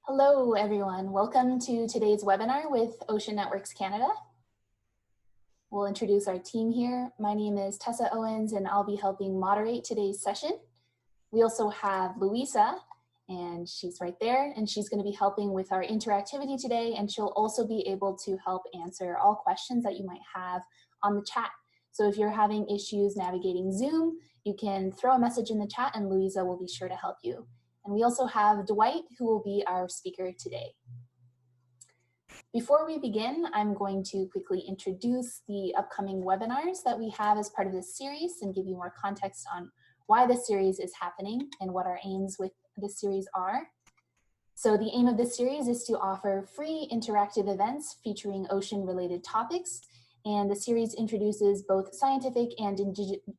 Hello, everyone. Welcome to today's webinar with Ocean Networks Canada. We'll introduce our team here. My name is Tessa Owens, and I'll be helping moderate today's session. We also have Louisa, and she's right there, and she's going to be helping with our interactivity today, and she'll also be able to help answer all questions that you might have on the chat. So if you're having issues navigating Zoom, you can throw a message in the chat, and Louisa will be sure to help you. And we also have Dwight, who will be our speaker today. Before we begin, I'm going to quickly introduce the upcoming webinars that we have as part of this series and give you more context on why this series is happening and what our aims with this series are. So the aim of this series is to offer free interactive events featuring ocean-related topics, and the series introduces both scientific and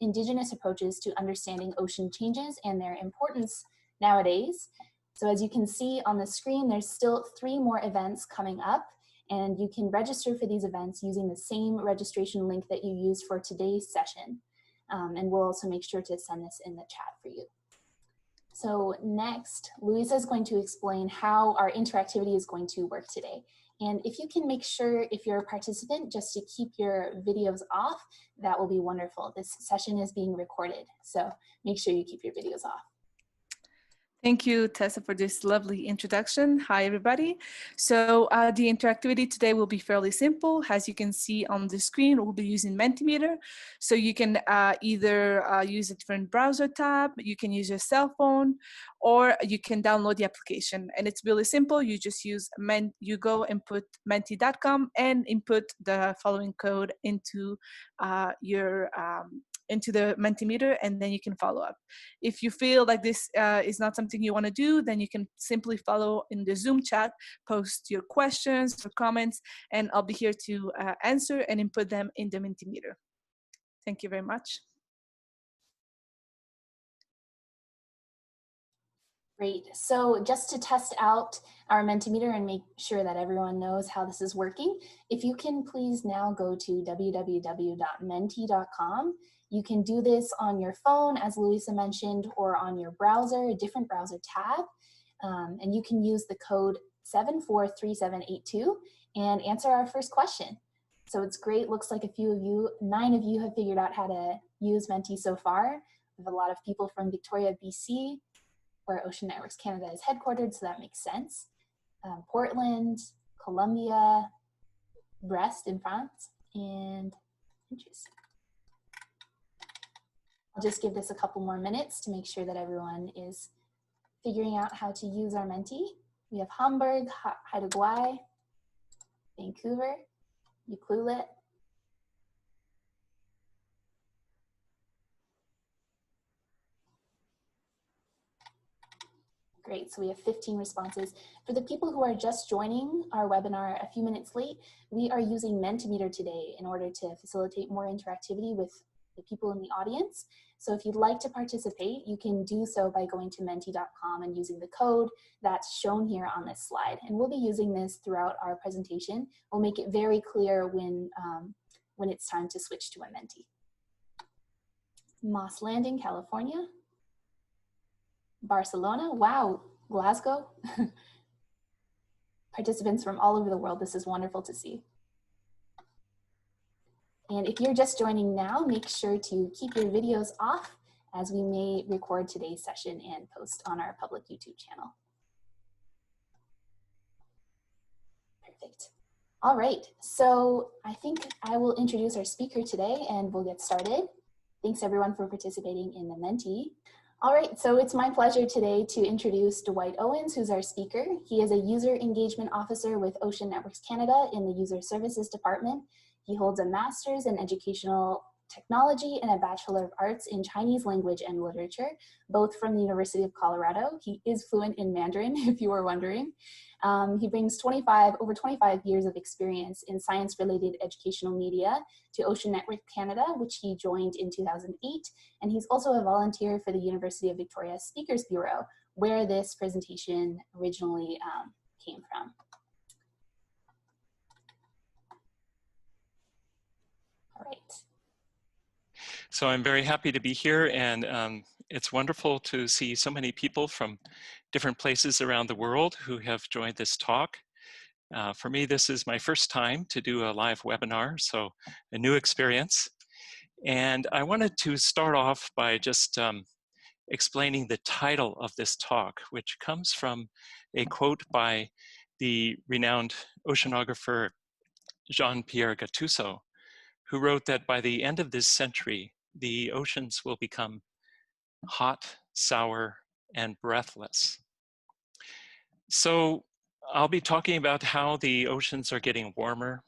indigenous approaches to understanding ocean changes and their importance nowadays. So as you can see on the screen, there's still 3 more events coming up, and you can register for these events using the same registration link that you used for today's session. And we'll also make sure to send this in the chat for you. So next, Louisa is going to explain how our interactivity is going to work today. And if you can make sure, if you're a participant, just to keep your videos off, that will be wonderful. This session is being recorded, so make sure you keep your videos off. Thank you, Tessa, for this lovely introduction. Hi, everybody. So the interactivity today will be fairly simple. As you can see on the screen, we'll be using Mentimeter. So you can either use a different browser tab, you can use your cell phone, or you can download the application. And it's really simple. You just use, you go and put menti.com and input the following code into into the Mentimeter, and then you can follow up. If you feel like this is not something you want to do, then you can simply follow in the Zoom chat, post your questions or comments, and I'll be here to answer and input them in the Mentimeter. Thank you very much. Great. So just to test out our Mentimeter and make sure that everyone knows how this is working, if you can please now go to www.menti.com. You can do this on your phone, as Louisa mentioned, or on your browser, a different browser tab. And you can use the code 743782 and answer our first question. So it's great. Looks like a few of you, 9 of you have figured out how to use Menti so far. We have a lot of people from Victoria, BC, where Ocean Networks Canada is headquartered, so that makes sense. Portland, Colombia, Brest in France, and interesting. I'll just give this a couple more minutes to make sure that everyone is figuring out how to use our Menti. We have Hamburg, Haida Gwaii, Vancouver, Ucluelet. Great, so we have 15 responses. For the people who are just joining our webinar a few minutes late, we are using Mentimeter today in order to facilitate more interactivity with the people in the audience. So if you'd like to participate, you can do so by going to menti.com and using the code that's shown here on this slide. And we'll be using this throughout our presentation. We'll make it very clear when it's time to switch to a Menti. Moss Landing, California. Barcelona, wow, Glasgow. Participants from all over the world, this is wonderful to see. And if you're just joining now, make sure to keep your videos off, as we may record today's session and post on our public YouTube channel. Perfect. All right, so I think I will introduce our speaker today and we'll get started. Thanks everyone for participating in the Menti. All right, so it's my pleasure today to introduce Dwight Owens, who's our speaker. He is a User Engagement Officer with Ocean Networks Canada in the User Services Department. He holds a Master's in Educational Technology and a Bachelor of Arts in Chinese Language and Literature, both from the University of Colorado. He is fluent in Mandarin, if you were wondering. He brings over 25 years of experience in science-related educational media to Ocean Network Canada, which he joined in 2008. And he's also a volunteer for the University of Victoria Speakers Bureau, where this presentation originally came from. All right. So I'm very happy to be here and It's wonderful to see so many people from different places around the world who have joined this talk. For me, this is my first time to do a live webinar, so a new experience. And I wanted to start off by just explaining the title of this talk, which comes from a quote by the renowned oceanographer Jean-Pierre Gattuso, who wrote that by the end of this century, the oceans will become hot, sour, and breathless. So I'll be talking about how the oceans are getting warmer,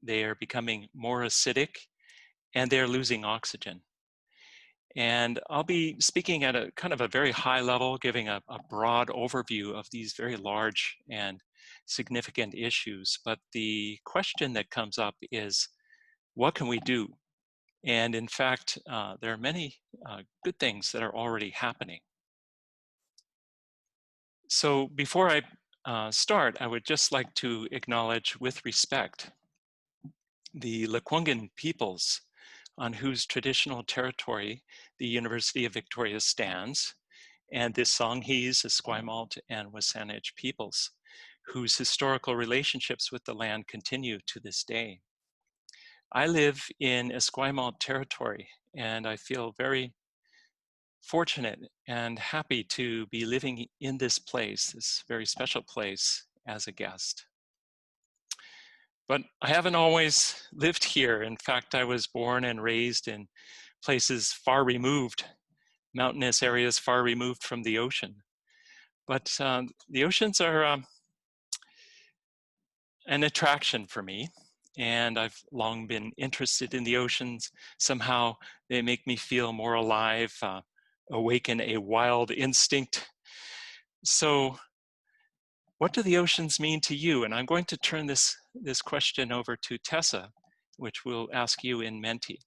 they are becoming more acidic, and they're losing oxygen. And I'll be speaking at a kind of a very high level, giving a broad overview of these very large and significant issues. But the question that comes up is, what can we do? And in fact, there are many good things that are already happening. So before I start, I would just like to acknowledge with respect the Lekwungen peoples on whose traditional territory the University of Victoria stands, and the Songhees, Esquimalt, and Wasanich peoples, whose historical relationships with the land continue to this day. I live in Esquimalt territory, and I feel very fortunate and happy to be living in this place, this very special place, as a guest. But I haven't always lived here. In fact, I was born and raised in places far removed, mountainous areas far removed from the ocean. But the oceans are an attraction for me, and I've long been interested in the oceans. Somehow they make me feel more alive, awaken a wild instinct. So what do the oceans mean to you? And I'm going to turn this question over to Tessa, which we'll ask you in Menti.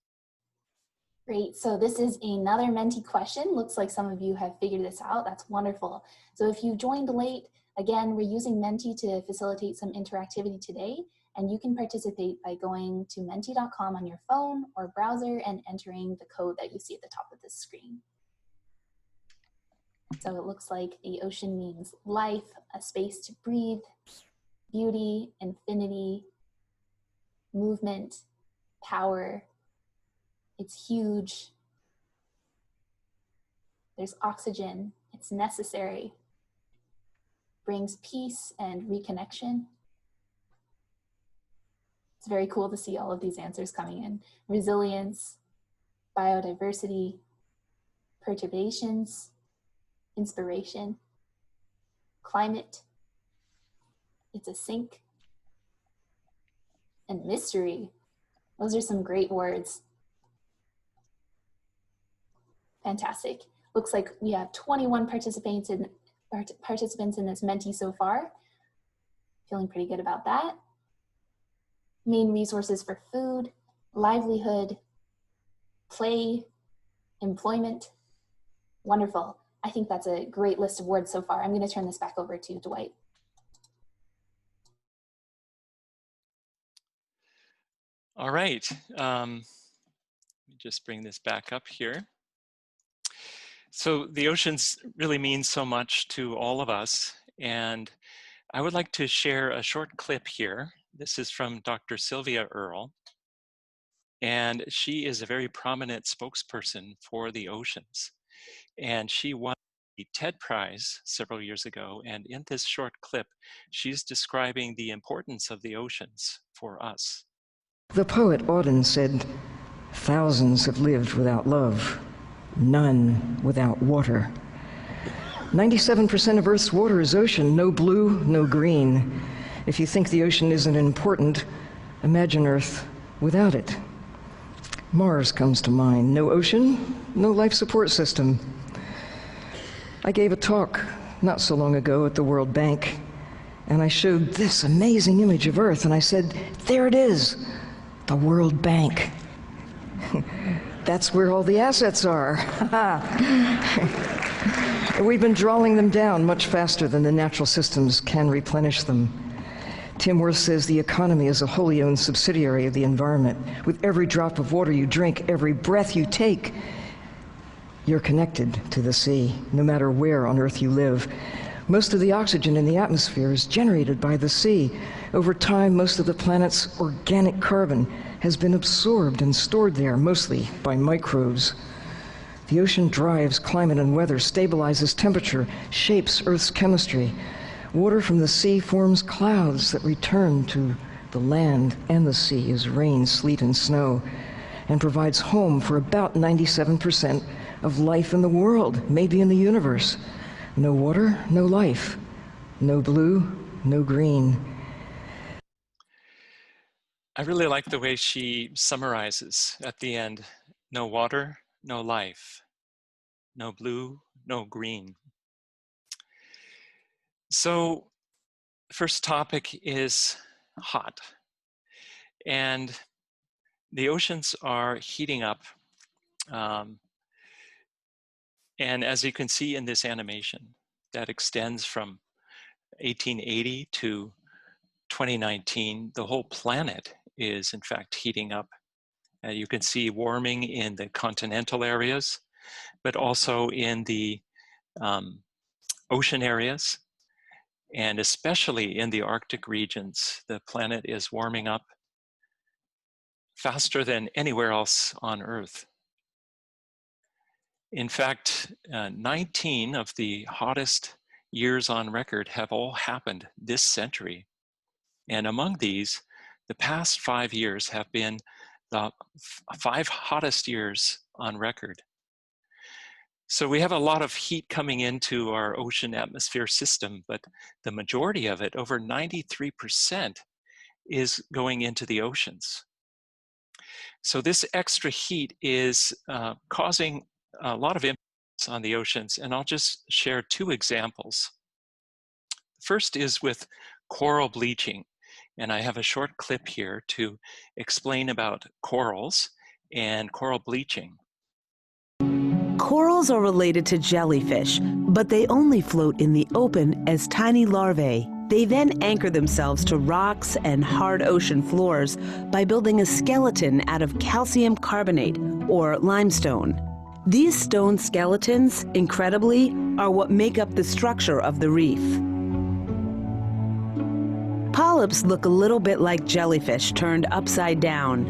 Great, so this is another Menti question. Looks like some of you have figured this out. That's wonderful. So if you joined late, again, we're using Menti to facilitate some interactivity today, and you can participate by going to menti.com on your phone or browser and entering the code that you see at the top of the screen. So it looks like the ocean means life, a space to breathe, beauty, infinity, movement, power. It's huge. There's oxygen. It's necessary. Brings peace and reconnection. It's very cool to see all of these answers coming in. Resilience, biodiversity, perturbations, inspiration, climate, it's a sink, and mystery. Those are some great words. Fantastic. Looks like we have 21 participants in this Menti so far. Feeling pretty good about that. Main resources for food, livelihood, play, employment. Wonderful. I think that's a great list of words so far. I'm going to turn this back over to Dwight. All right. Let me just bring this back up here. So the oceans really mean so much to all of us, and I would like to share a short clip here. This is from Dr. Sylvia Earle, and she is a very prominent spokesperson for the oceans. And she won the TED Prize several years ago, and in this short clip, she's describing the importance of the oceans for us. The poet Auden said, "Thousands have lived without love, none without water." 97% of Earth's water is ocean, no blue, no green. If you think the ocean isn't important, imagine Earth without it. Mars comes to mind. No ocean, no life support system. I gave a talk not so long ago at the World Bank, and I showed this amazing image of Earth, and I said, there it is, the World Bank. That's where all the assets are. We've been drawing them down much faster than the natural systems can replenish them. Tim Worth says the economy is a wholly owned subsidiary of the environment. With every drop of water you drink, every breath you take, You're connected to the sea, no matter where on Earth you live. Most of the oxygen in the atmosphere is generated by the sea. Over time, most of the planet's organic carbon has been absorbed and stored there, mostly by microbes. The ocean drives climate and weather, stabilizes temperature, shapes Earth's chemistry. Water from the sea forms clouds that return to the land and the sea as rain, sleet, and snow, and provides home for about 97% of life in the world, maybe in the universe. No water, no life. No blue, no green. I really like the way she summarizes at the end. No water, no life. No blue, no green. So, first topic is hot. And the oceans are heating up. And as you can see in this animation, that extends from 1880 to 2019, the whole planet is in fact heating up. You can see warming in the continental areas, but also in the ocean areas, and especially in the Arctic regions. The planet is warming up faster than anywhere else on Earth. In fact, 19 of the hottest years on record have all happened this century. And among these, the past 5 years have been the 5 hottest years on record. So we have a lot of heat coming into our ocean atmosphere system, but the majority of it, over 93%, is going into the oceans. So this extra heat is causing a lot of impacts on the oceans, and I'll just share 2 examples. First is with coral bleaching, and I have a short clip here to explain about corals and coral bleaching. Corals are related to jellyfish, but they only float in the open as tiny larvae. They then anchor themselves to rocks and hard ocean floors by building a skeleton out of calcium carbonate, or limestone. These stone skeletons, incredibly, are what make up the structure of the reef. Polyps look a little bit like jellyfish turned upside down.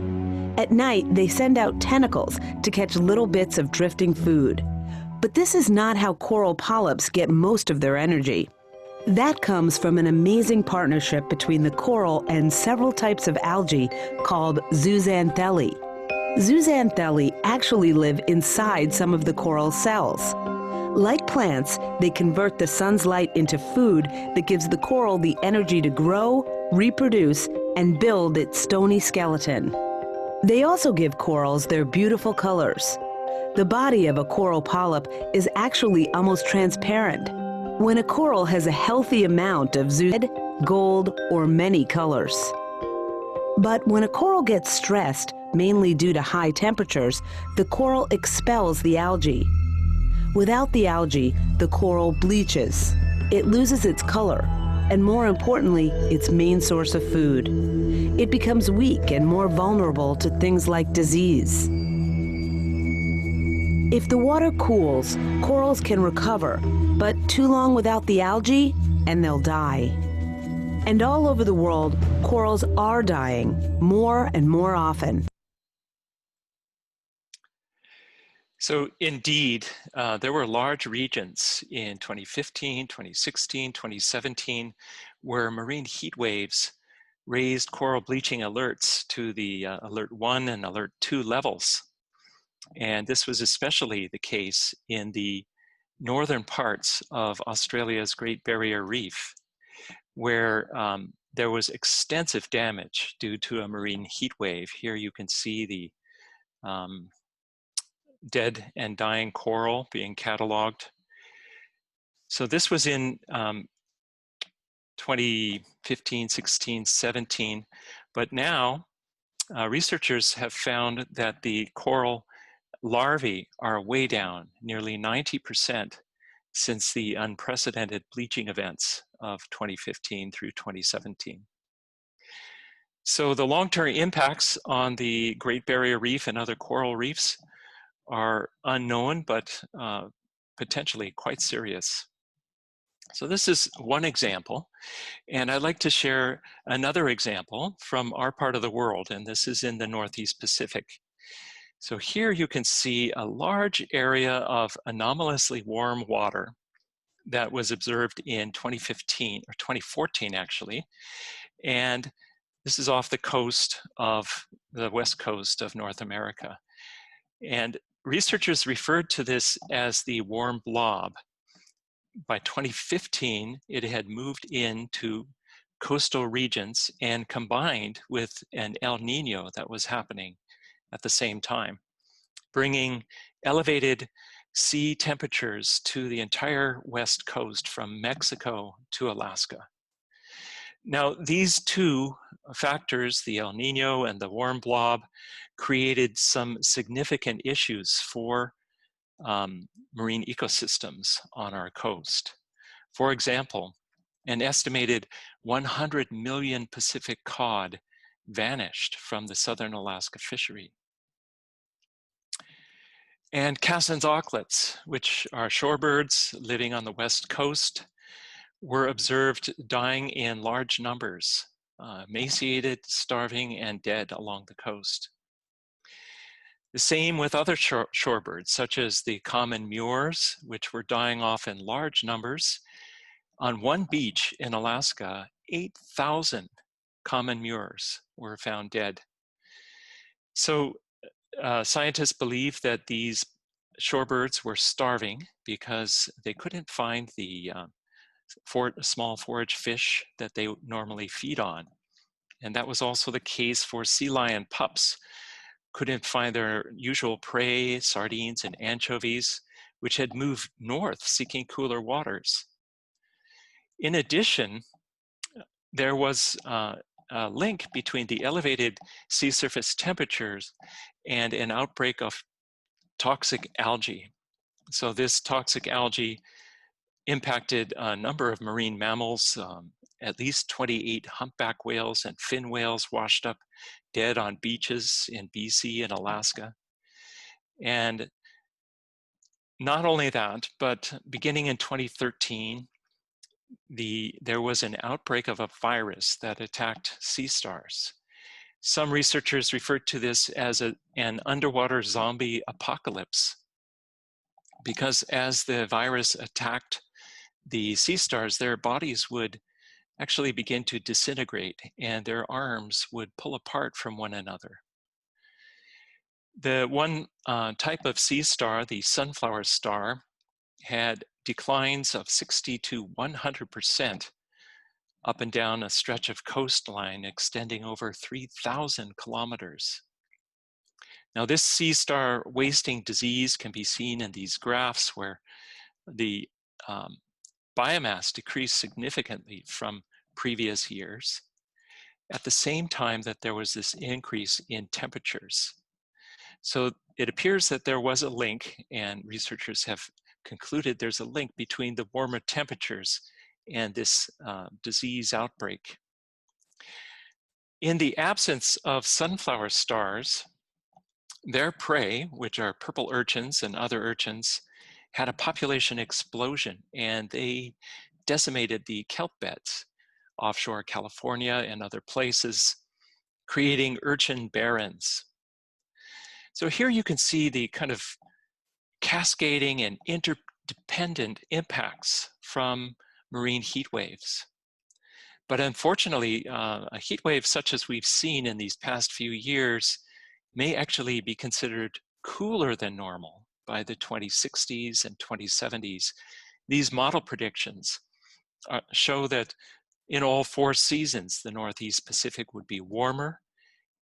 At night, they send out tentacles to catch little bits of drifting food. But this is not how coral polyps get most of their energy. That comes from an amazing partnership between the coral and several types of algae called zooxanthellae. Zooxanthellae actually live inside some of the coral cells. Like plants, they convert the sun's light into food that gives the coral the energy to grow, reproduce, and build its stony skeleton. They also give corals their beautiful colors. The body of a coral polyp is actually almost transparent. When a coral has a healthy amount of red, gold, or many colors. But when a coral gets stressed, mainly due to high temperatures, the coral expels the algae. Without the algae, the coral bleaches. It loses its color, and more importantly, its main source of food. It becomes weak and more vulnerable to things like disease. If the water cools, corals can recover, but too long without the algae, and they'll die. And all over the world, corals are dying more and more often. So indeed, there were large regions in 2015, 2016, 2017, where marine heat waves raised coral bleaching alerts to the Alert 1 and Alert 2 levels. And this was especially the case in the northern parts of Australia's Great Barrier Reef, where there was extensive damage due to a marine heat wave. Here you can see the dead and dying coral being cataloged. So this was in 2015, 16, 17, but now researchers have found that the coral larvae are way down, nearly 90% since the unprecedented bleaching events of 2015 through 2017. So the long-term impacts on the Great Barrier Reef and other coral reefs are unknown, but potentially quite serious. So this is one example, and I'd like to share another example from our part of the world, and this is in the Northeast Pacific. So here you can see a large area of anomalously warm water that was observed in 2015, or 2014 actually, and this is off the coast of the west coast of North America. And researchers referred to this as the warm blob. By 2015, it had moved into coastal regions and combined with an El Nino that was happening at the same time, bringing elevated sea temperatures to the entire west coast from Mexico to Alaska. Now, these two factors, the El Nino and the warm blob, created some significant issues for marine ecosystems on our coast. For example, an estimated 100 million Pacific cod vanished from the southern Alaska fishery. And Cassin's auklets, which are shorebirds living on the west coast, were observed dying in large numbers, emaciated, starving, and dead along the coast. The same with other shorebirds, such as the common mures, which were dying off in large numbers. On one beach in Alaska, 8,000 common mures were found dead. So scientists believe that these shorebirds were starving because they couldn't find the small forage fish that they normally feed on. And that was also the case for sea lion pups. Couldn't find their usual prey, sardines and anchovies, which had moved north seeking cooler waters. In addition, there was a link between the elevated sea surface temperatures and an outbreak of toxic algae. So this toxic algae impacted a number of marine mammals. At least 28 humpback whales and fin whales washed up dead on beaches in BC and Alaska. And not only that, but beginning in 2013, there was an outbreak of a virus that attacked sea stars. Some researchers referred to this as an underwater zombie apocalypse, because as the virus attacked the sea stars, their bodies would actually begin to disintegrate and their arms would pull apart from one another. The one type of sea star, the sunflower star, had declines of 60 to 100% up and down a stretch of coastline extending over 3,000 kilometers. Now, this sea star wasting disease can be seen in these graphs where the biomass decreased significantly from previous years, at the same time that there was this increase in temperatures. So it appears that there was a link, and researchers have concluded there's a link between the warmer temperatures and this disease outbreak. In the absence of sunflower stars, their prey, which are purple urchins and other urchins, had a population explosion, and they decimated the kelp beds offshore California and other places, creating urchin barrens. So here you can see the kind of cascading and interdependent impacts from marine heat waves. But unfortunately, a heat wave such as we've seen in these past few years may actually be considered cooler than normal by the 2060s and 2070s. These model predictions show that in all 4 seasons, the Northeast Pacific would be warmer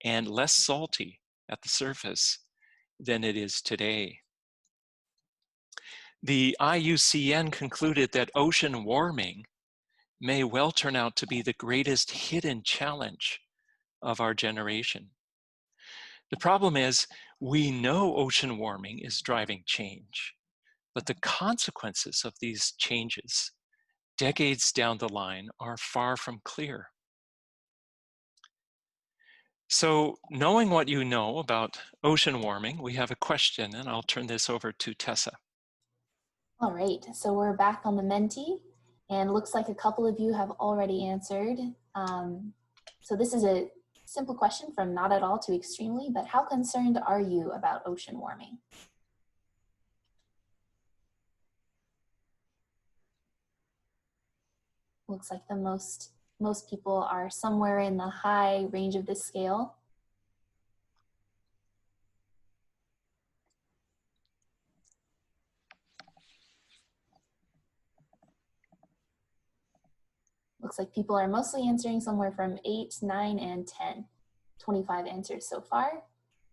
and less salty at the surface than it is today. The IUCN concluded that ocean warming may well turn out to be the greatest hidden challenge of our generation. The problem is, we know ocean warming is driving change, but the consequences of these changes decades down the line are far from clear. So knowing what you know about ocean warming, we have a question, and I'll turn this over to Tessa. All right, so we're back on the Menti, and looks like a couple of you have already answered. So this is a simple question from not at all to extremely, but how concerned are you about ocean warming? Looks like the most people are somewhere in the high range of this scale. Looks like people are mostly answering somewhere from 8, 9, and 10. 25 answers so far.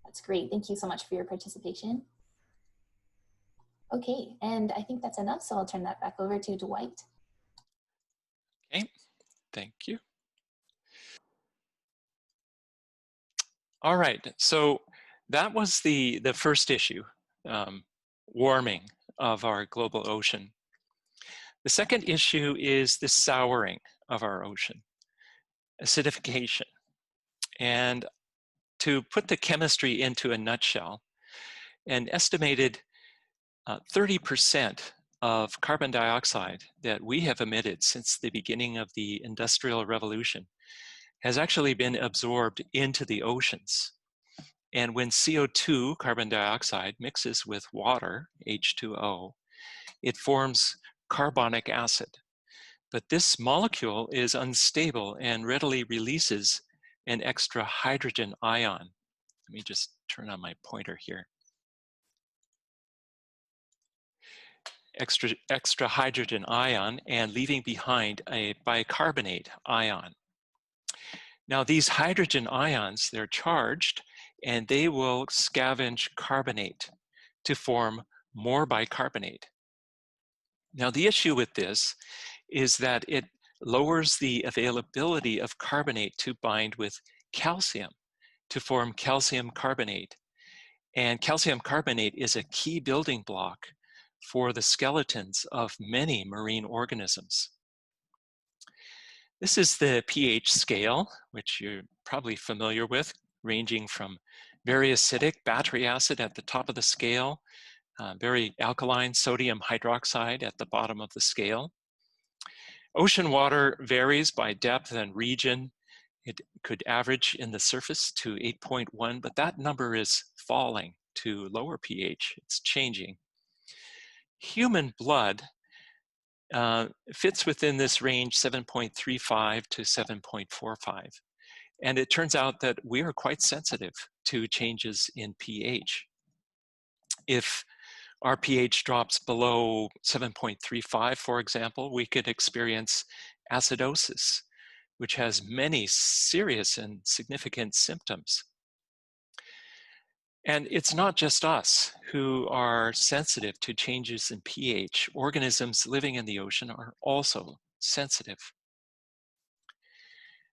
That's great. Thank you so much for your participation. Okay, and I think that's enough, so I'll turn that back over to Dwight. Okay, thank you. All right, so that was the first issue, warming of our global ocean. The second issue is the souring of our ocean, acidification. And to put the chemistry into a nutshell, an estimated 30% of carbon dioxide that we have emitted since the beginning of the Industrial Revolution has actually been absorbed into the oceans. And when CO2, carbon dioxide, mixes with water, H2O, it forms carbonic acid. But this molecule is unstable and readily releases an extra hydrogen ion. Let me just turn on my pointer here. Extra hydrogen ion, and leaving behind a bicarbonate ion. Now these hydrogen ions, they're charged, and they will scavenge carbonate to form more bicarbonate. Now the issue with this is that it lowers the availability of carbonate to bind with calcium to form calcium carbonate. And calcium carbonate is a key building block for the skeletons of many marine organisms. This is the pH scale, which you're probably familiar with, ranging from very acidic battery acid at the top of the scale, very alkaline sodium hydroxide at the bottom of the scale. Ocean water varies by depth and region. It could average in the surface to 8.1, but that number is falling to lower pH. It's changing. Human blood fits within this range 7.35 to 7.45. And it turns out that we are quite sensitive to changes in pH. If our pH drops below 7.35, for example, we could experience acidosis, which has many serious and significant symptoms. And it's not just us who are sensitive to changes in pH. Organisms living in the ocean are also sensitive.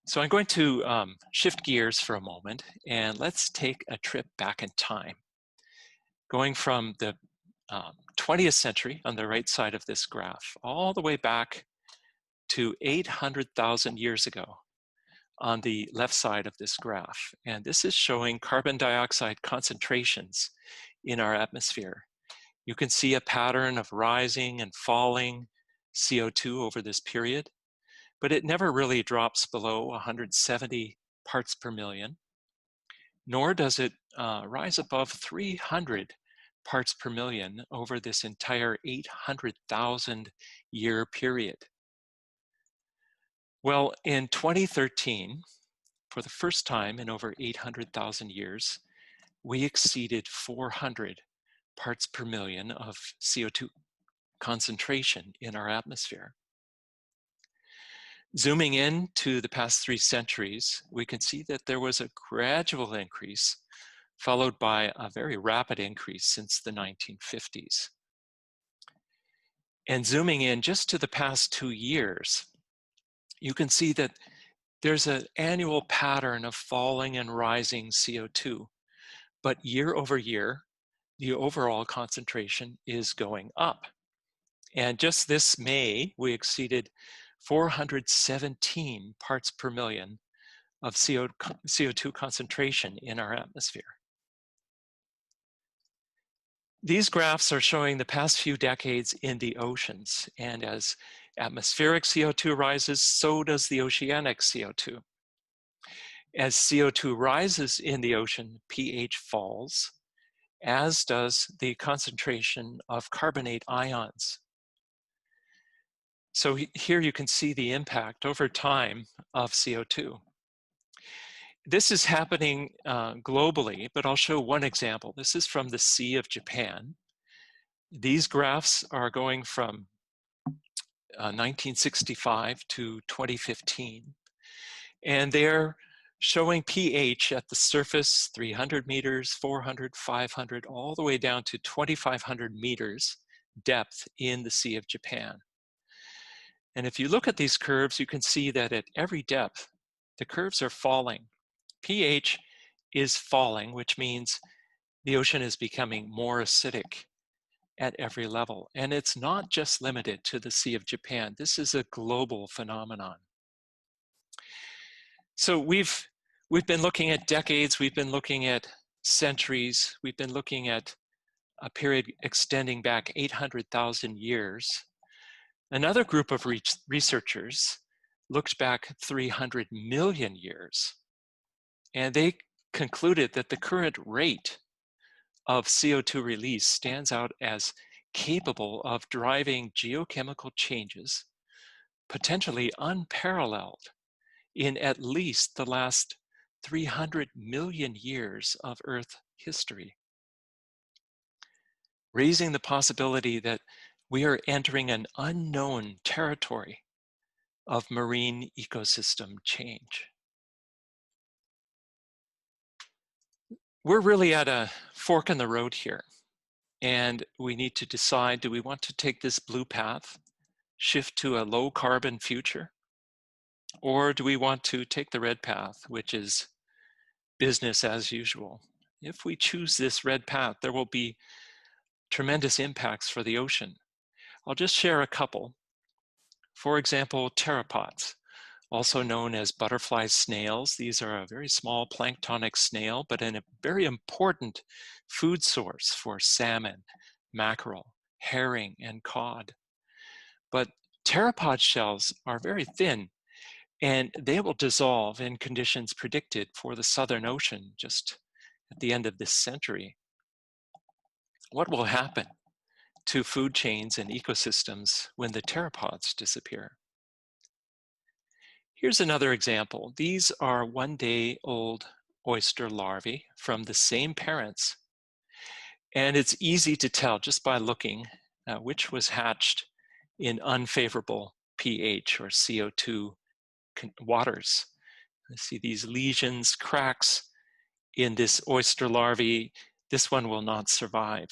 So I'm going to shift gears for a moment, and let's take a trip back in time. Going from the 20th century on the right side of this graph, all the way back to 800,000 years ago on the left side of this graph. And this is showing carbon dioxide concentrations in our atmosphere. You can see a pattern of rising and falling CO2 over this period, but it never really drops below 170 parts per million, nor does it rise above 300 parts per million over this entire 800,000 year period. Well, in 2013, for the first time in over 800,000 years, we exceeded 400 parts per million of CO2 concentration in our atmosphere. Zooming in to the past 3 centuries, we can see that there was a gradual increase followed by a very rapid increase since the 1950s. And zooming in just to the past 2 years, you can see that there's an annual pattern of falling and rising CO2, but year over year, the overall concentration is going up. And just this May, we exceeded 417 parts per million of CO2 concentration in our atmosphere. These graphs are showing the past few decades in the oceans, and as atmospheric CO2 rises, so does the oceanic CO2. As CO2 rises in the ocean, pH falls, as does the concentration of carbonate ions. So here you can see the impact over time of CO2. This is happening globally, but I'll show one example. This is from the Sea of Japan. These graphs are going from 1965 to 2015. And they're showing pH at the surface, 300 meters, 400, 500, all the way down to 2,500 meters depth in the Sea of Japan. And if you look at these curves, you can see that at every depth, the curves are falling. pH is falling, which means the ocean is becoming more acidic at every level. And it's not just limited to the Sea of Japan. This is a global phenomenon. So we've been looking at decades, we've been looking at centuries, we've been looking at a period extending back 800,000 years. Another group of researchers looked back 300 million years, and they concluded that the current rate of CO2 release stands out as capable of driving geochemical changes, potentially unparalleled in at least the last 300 million years of Earth history, raising the possibility that we are entering an unknown territory of marine ecosystem change. We're really at a fork in the road here, and we need to decide, do we want to take this blue path, shift to a low carbon future, or do we want to take the red path, which is business as usual? If we choose this red path, there will be tremendous impacts for the ocean. I'll just share a couple. For example, pteropods, also known as butterfly snails. These are a very small planktonic snail, but a very important food source for salmon, mackerel, herring, and cod. But pteropod shells are very thin, and they will dissolve in conditions predicted for the Southern Ocean just at the end of this century. What will happen to food chains and ecosystems when the pteropods disappear? Here's another example. These are one-day-old oyster larvae from the same parents. And it's easy to tell just by looking which was hatched in unfavorable pH or CO2 waters. I see these lesions, cracks in this oyster larvae. This one will not survive.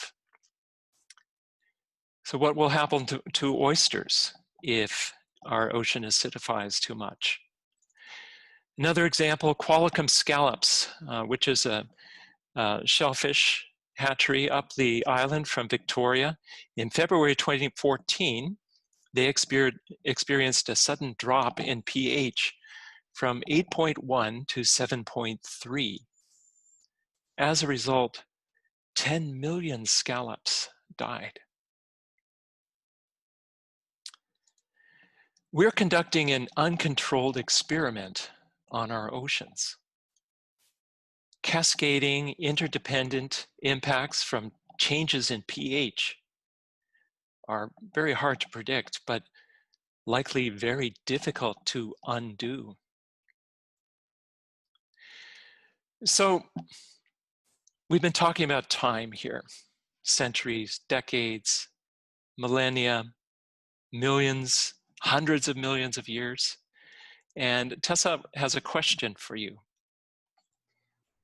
So what will happen to oysters if our ocean acidifies too much? Another example, Qualicum scallops, which is a shellfish hatchery up the island from Victoria. In February 2014, they experienced a sudden drop in pH from 8.1 to 7.3. As a result, 10 million scallops died. We're conducting an uncontrolled experiment on our oceans. Cascading, interdependent impacts from changes in pH are very hard to predict, but likely very difficult to undo. So we've been talking about time here, centuries, decades, millennia, millions, hundreds of millions of years. And Tessa has a question for you.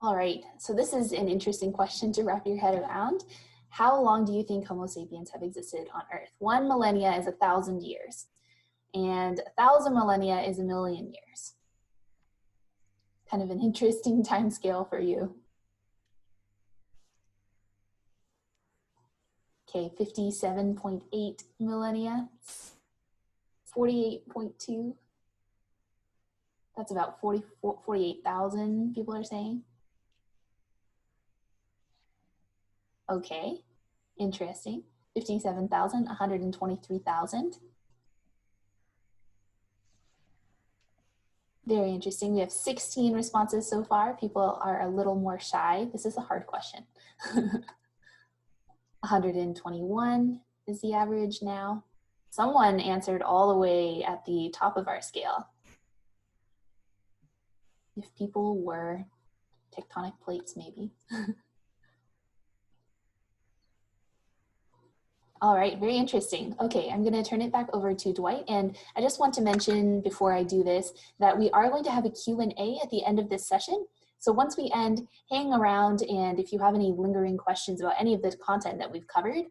All right, so this is an interesting question to wrap your head around. How long do you think Homo sapiens have existed on Earth? 1 millennia is 1,000 years, and 1,000 millennia is 1,000,000 years. Kind of an interesting time scale for you. Okay, 57.8 millennia, 48.2, That's about 48,000 people are saying. Okay, interesting. 57,000, 123,000. Very interesting. We have 16 responses so far. People are a little more shy. This is a hard question. 121 is the average now. Someone answered all the way at the top of our scale. If people were tectonic plates, maybe. All right, very interesting. Okay, I'm gonna turn it back over to Dwight. And I just want to mention before I do this, that we are going to have a Q&A at the end of this session. So once we end, hang around, and if you have any lingering questions about any of the content that we've covered,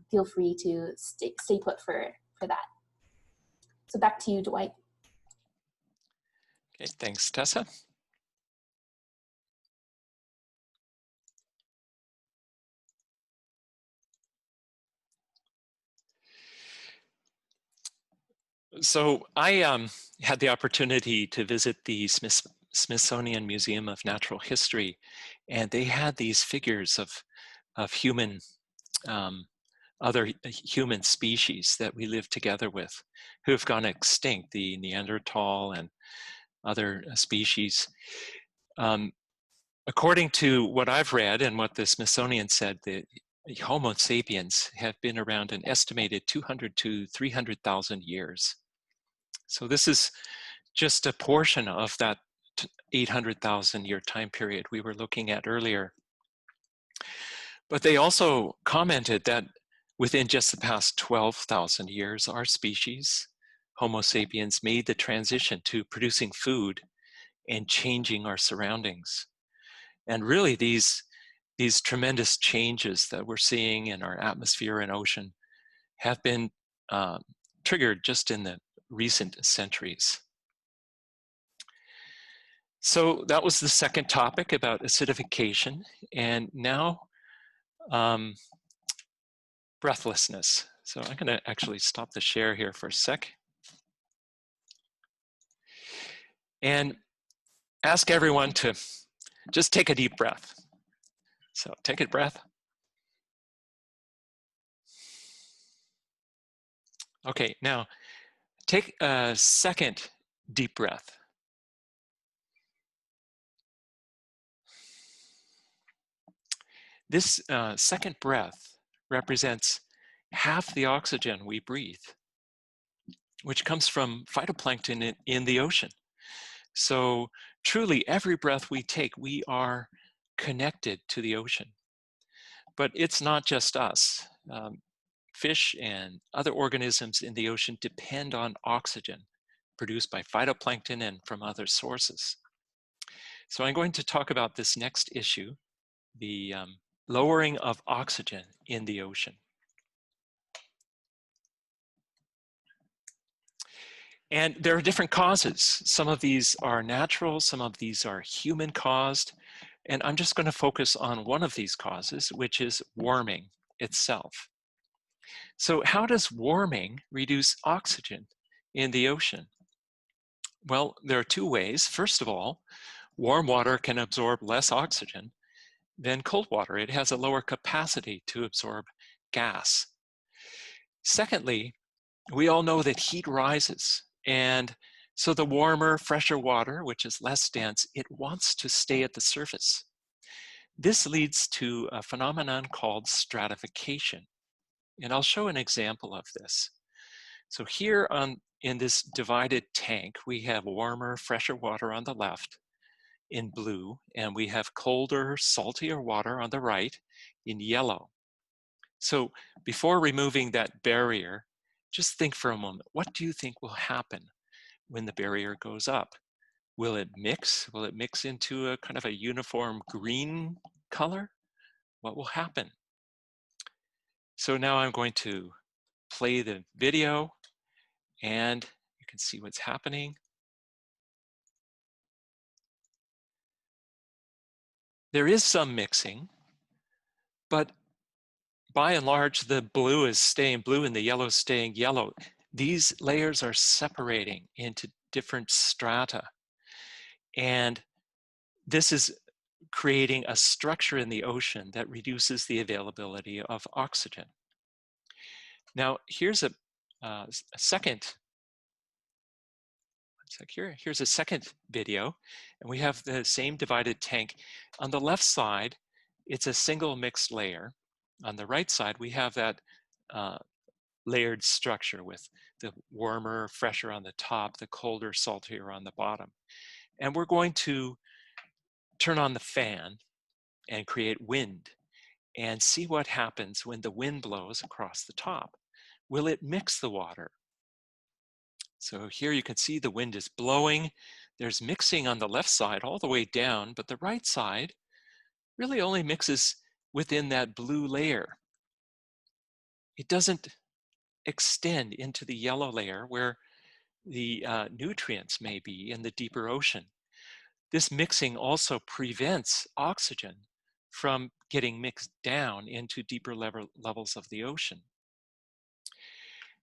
feel free to stay put for that. So back to you, Dwight. Okay, thanks, Tessa. So I had the opportunity to visit the Smithsonian Museum of Natural History, and they had these figures of human, other human species that we live together with, who have gone extinct, the Neanderthal and other species. According to what I've read and what the Smithsonian said, the Homo sapiens have been around an estimated 200 to 300,000 years. So this is just a portion of that 800,000 year time period we were looking at earlier. But they also commented that within just the past 12,000 years, our species, Homo sapiens, made the transition to producing food and changing our surroundings. And really these tremendous changes that we're seeing in our atmosphere and ocean have been triggered just in the recent centuries. So that was the second topic about acidification. And now breathlessness. So I'm gonna actually stop the share here for a sec. And ask everyone to just take a deep breath. So take a breath. Okay, now take a second deep breath. This second breath represents half the oxygen we breathe, which comes from phytoplankton in the ocean. So truly, every breath we take, we are connected to the ocean. But it's not just us. Fish and other organisms in the ocean depend on oxygen produced by phytoplankton and from other sources. So I'm going to talk about this next issue, the lowering of oxygen in the ocean. And there are different causes. Some of these are natural, some of these are human caused. And I'm just going to focus on one of these causes, which is warming itself. So how does warming reduce oxygen in the ocean? Well, there are two ways. First of all, warm water can absorb less oxygen than cold water. It has a lower capacity to absorb gas. Secondly, we all know that heat rises. And so the warmer, fresher water, which is less dense, it wants to stay at the surface. This leads to a phenomenon called stratification. And I'll show an example of this. So here in this divided tank, we have warmer, fresher water on the left in blue, and we have colder, saltier water on the right in yellow. So before removing that barrier, just think for a moment, what do you think will happen when the barrier goes up? Will it mix? Will it mix into a kind of a uniform green color? What will happen? So now I'm going to play the video and you can see what's happening. There is some mixing, but by and large, the blue is staying blue and the yellow is staying yellow. These layers are separating into different strata. And this is creating a structure in the ocean that reduces the availability of oxygen. Now, here's a second. Here's a second video, and we have the same divided tank. On the left side, it's a single mixed layer. On the right side, we have that layered structure with the warmer, fresher on the top, the colder, saltier on the bottom. And we're going to turn on the fan and create wind and see what happens when the wind blows across the top. Will it mix the water? So here you can see the wind is blowing. There's mixing on the left side all the way down, but the right side really only mixes within that blue layer. It doesn't extend into the yellow layer where the nutrients may be in the deeper ocean. This mixing also prevents oxygen from getting mixed down into deeper levels of the ocean.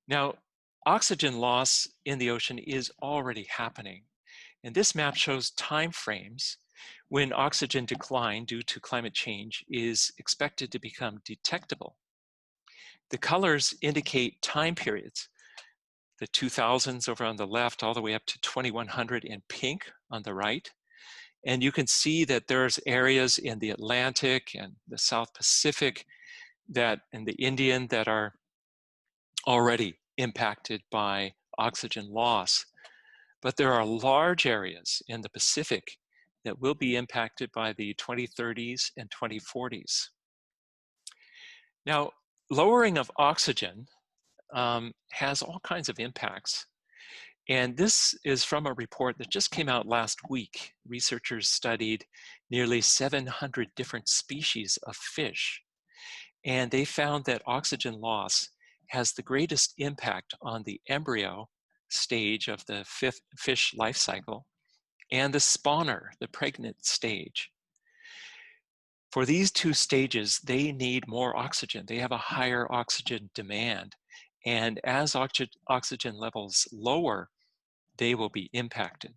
Now, oxygen loss in the ocean is already happening. And this map shows time frames when oxygen decline due to climate change is expected to become detectable. The colors indicate time periods. The 2000s over on the left, all the way up to 2100 in pink on the right. And you can see that there's areas in the Atlantic and the South Pacific and the Indian that are already impacted by oxygen loss. But there are large areas in the Pacific that will be impacted by the 2030s and 2040s. Now, lowering of oxygen has all kinds of impacts. And this is from a report that just came out last week. Researchers studied nearly 700 different species of fish. And they found that oxygen loss has the greatest impact on the embryo stage of the fish life cycle and the spawner, the pregnant stage. For these two stages, they need more oxygen. They have a higher oxygen demand. And as oxygen levels lower, they will be impacted.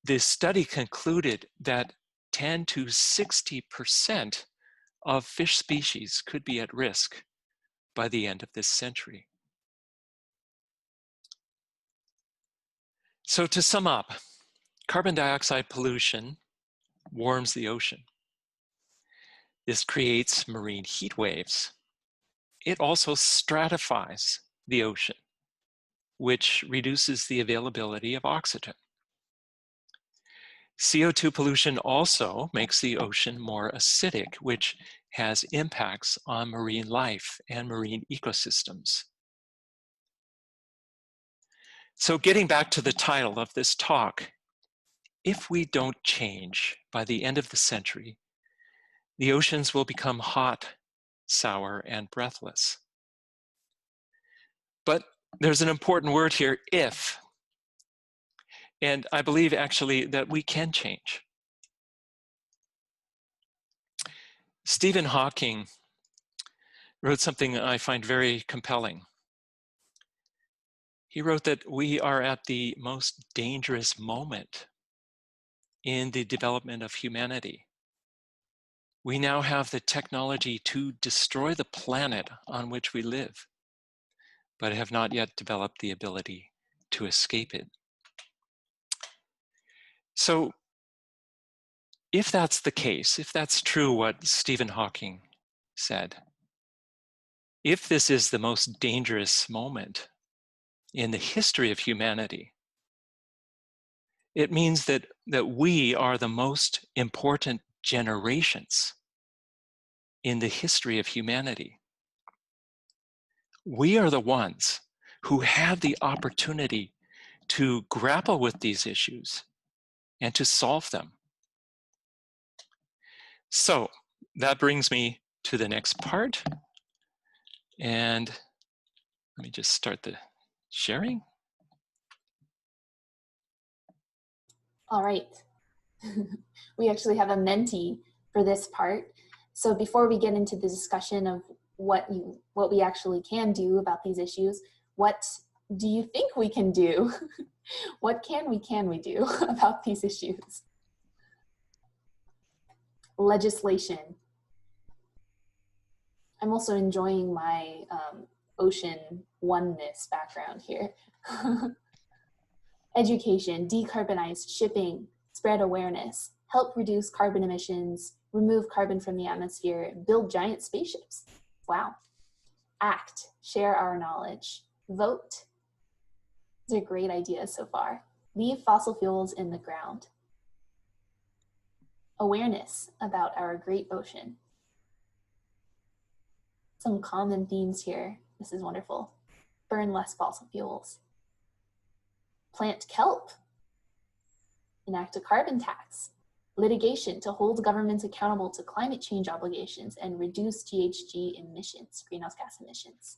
This study concluded that 10 to 60% of fish species could be at risk by the end of this century. So to sum up, carbon dioxide pollution warms the ocean. This creates marine heat waves. It also stratifies the ocean, which reduces the availability of oxygen. CO2 pollution also makes the ocean more acidic, which has impacts on marine life and marine ecosystems. So getting back to the title of this talk, if we don't change by the end of the century, the oceans will become hot, sour, and breathless. But there's an important word here, if. And I believe actually that we can change. Stephen Hawking wrote something I find very compelling. He wrote that we are at the most dangerous moment in the development of humanity. We now have the technology to destroy the planet on which we live, but have not yet developed the ability to escape it. So if that's the case, if that's true what Stephen Hawking said, if this is the most dangerous moment in the history of humanity, it means that we are the most important generations in the history of humanity. We are the ones who have the opportunity to grapple with these issues and to solve them. So that brings me to the next part. And let me just start the sharing. All right. We actually have a Menti for this part. So before we get into the discussion of what we actually can do about these issues, what do you think we can do? What can we do about these issues? Legislation. I'm also enjoying my ocean oneness background here. Education, decarbonize shipping, spread awareness, help reduce carbon emissions, remove carbon from the atmosphere, build giant spaceships. Wow. Act, share our knowledge, vote. These are great ideas so far. Leave fossil fuels in the ground. Awareness about our great ocean. Some common themes here. This is wonderful. Burn less fossil fuels. Plant kelp. Enact a carbon tax. Litigation to hold governments accountable to climate change obligations and reduce GHG emissions, greenhouse gas emissions.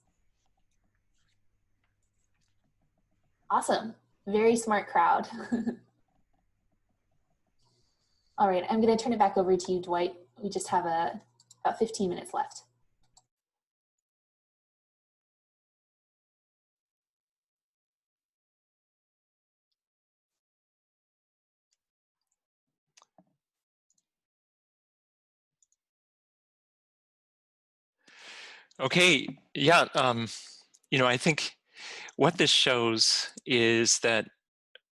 Awesome. Very smart crowd. All right, I'm going to turn it back over to you, Dwight. We just have about 15 minutes left. Okay, yeah, I think what this shows is that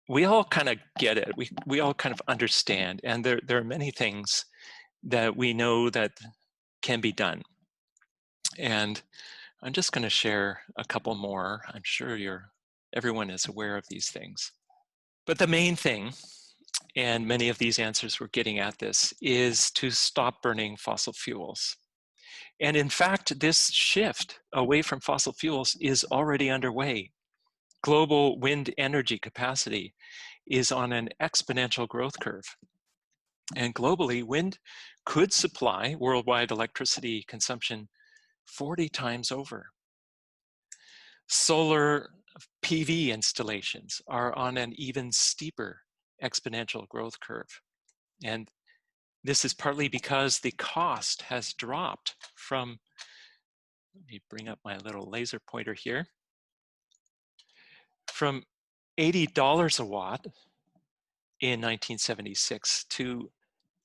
we all kind of get it. We all kind of understand, and there are many things that we know that can be done. And I'm just going to share a couple more. I'm sure everyone is aware of these things. But the main thing, and many of these answers were getting at this, is to stop burning fossil fuels. And in fact, this shift away from fossil fuels is already underway. Global wind energy capacity is on an exponential growth curve. And globally, wind could supply worldwide electricity consumption 40 times over. Solar PV installations are on an even steeper exponential growth curve. And this is partly because the cost has dropped from, let me bring up my little laser pointer here, from $80 a watt in 1976 to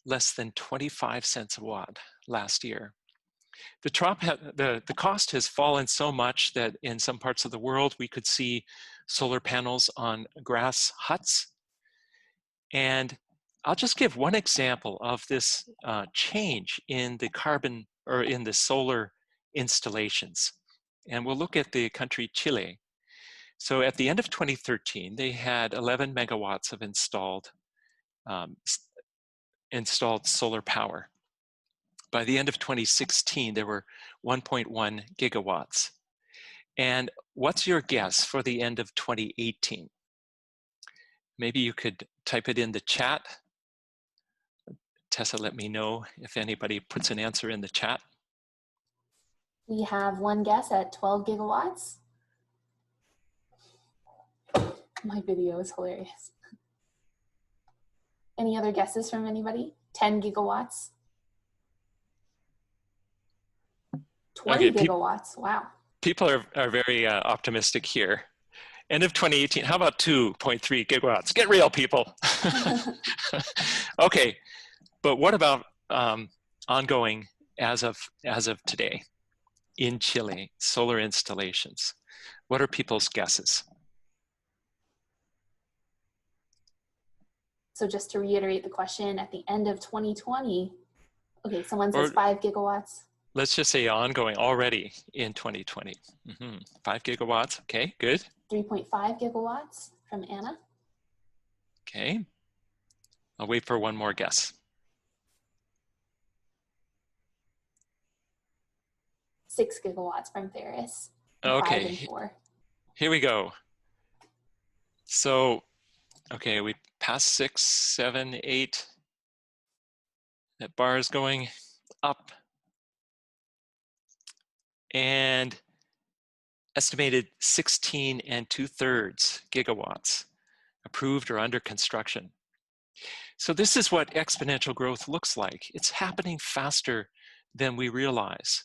less than 25 cents a watt last year. The cost has fallen so much that in some parts of the world we could see solar panels on grass huts. And I'll just give one example of this change in the carbon or in the solar installations. And we'll look at the country Chile. So at the end of 2013, they had 11 megawatts of installed solar power. By the end of 2016, there were 1.1 gigawatts. And what's your guess for the end of 2018? Maybe you could type it in the chat. Tessa, let me know if anybody puts an answer in the chat. We have one guess at 12 gigawatts. My video is hilarious. Any other guesses from anybody? 10 gigawatts? 20 gigawatts, wow. People are very optimistic here. End of 2018, how about 2.3 gigawatts? Get real, people. Okay, but what about ongoing as of today in Chile, solar installations? What are people's guesses? So just to reiterate the question, at the end of 2020, okay, someone says 5 gigawatts. Let's just say ongoing already in 2020. 5 gigawatts, okay, good. 3.5 gigawatts from Anna. Okay, I'll wait for one more guess. 6 gigawatts from Ferris. Okay, 5 and 4. Here we go. So, okay, we passed 6, 7, 8. That bar is going up. And estimated 16 2/3 gigawatts approved or under construction. So this is what exponential growth looks like. It's happening faster than we realize.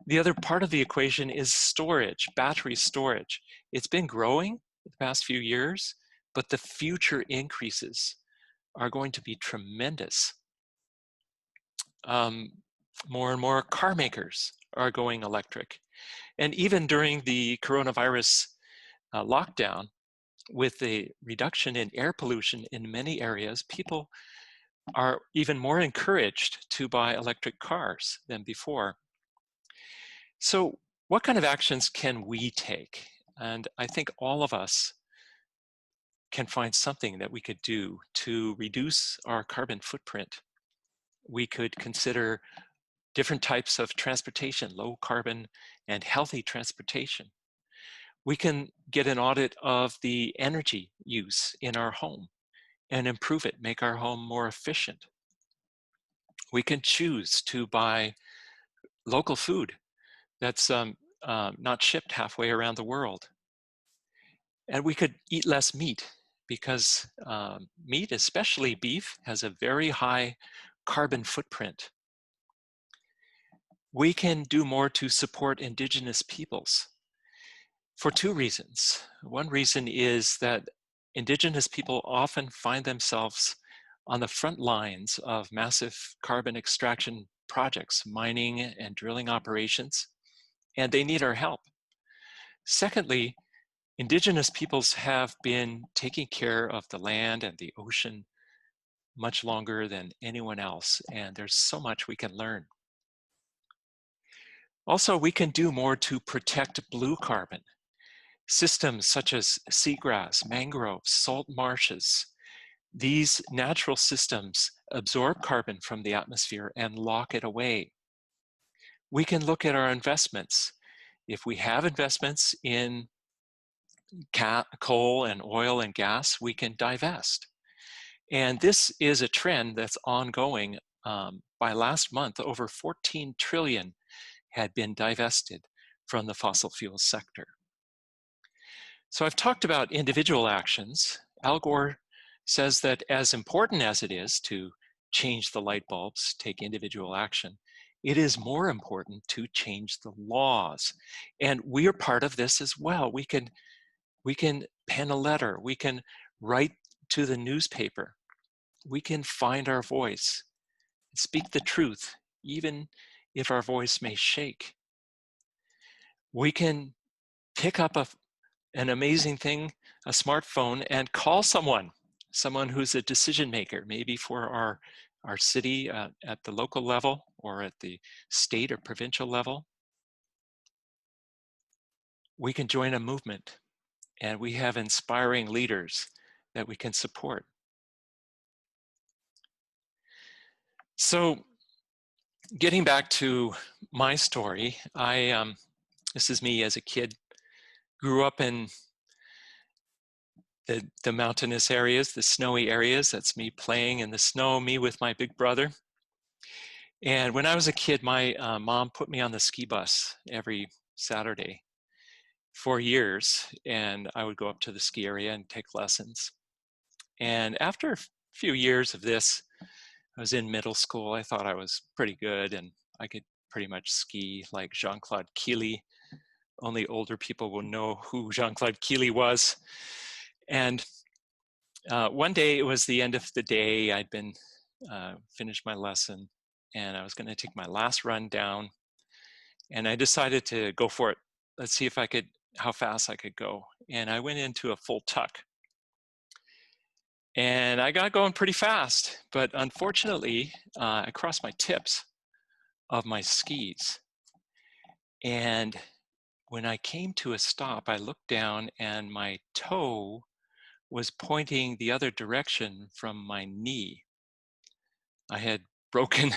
The other part of the equation is storage, battery storage. It's been growing the past few years, but the future increases are going to be tremendous. More and more car makers are going electric. And even during the coronavirus lockdown, with the reduction in air pollution in many areas, people are even more encouraged to buy electric cars than before. So what kind of actions can we take? And I think all of us can find something that we could do to reduce our carbon footprint. We could consider different types of transportation, low carbon and healthy transportation. We can get an audit of the energy use in our home and improve it, make our home more efficient. We can choose to buy local food that's not shipped halfway around the world. And we could eat less meat because meat, especially beef, has a very high carbon footprint. We can do more to support indigenous peoples for two reasons. One reason is that indigenous people often find themselves on the front lines of massive carbon extraction projects, mining and drilling operations, and they need our help. Secondly, indigenous peoples have been taking care of the land and the ocean much longer than anyone else, and there's so much we can learn. Also, we can do more to protect blue carbon. Systems such as seagrass, mangroves, salt marshes, these natural systems absorb carbon from the atmosphere and lock it away. We can look at our investments. If we have investments in coal and oil and gas, we can divest. And this is a trend that's ongoing. By last month, over 14 trillion had been divested from the fossil fuel sector. So I've talked about individual actions. Al Gore says that as important as it is to change the light bulbs, take individual action, it is more important to change the laws. And we are part of this as well. We can pen a letter, we can write to the newspaper, we can find our voice, speak the truth, even if our voice may shake. We can pick up an amazing thing, a smartphone, and call someone who's a decision maker, maybe for our city at the local level or at the state or provincial level. We can join a movement, and we have inspiring leaders that we can support. So getting back to my story, this is me as a kid, grew up in the mountainous areas, the snowy areas. That's me playing in the snow, me with my big brother. And when I was a kid, my mom put me on the ski bus every Saturday for years, and I would go up to the ski area and take lessons. And after a few years of this, I was in middle school. I thought I was pretty good and I could pretty much ski like Jean-Claude Killy. Only older people will know who Jean-Claude Killy was. And one day, it was the end of the day. I'd been finished my lesson and I was going to take my last run down, and I decided to go for it. Let's see if how fast I could go. And I went into a full tuck. And I got going pretty fast, but unfortunately, I crossed my tips of my skis. And when I came to a stop, I looked down and my toe was pointing the other direction from my knee. I had broken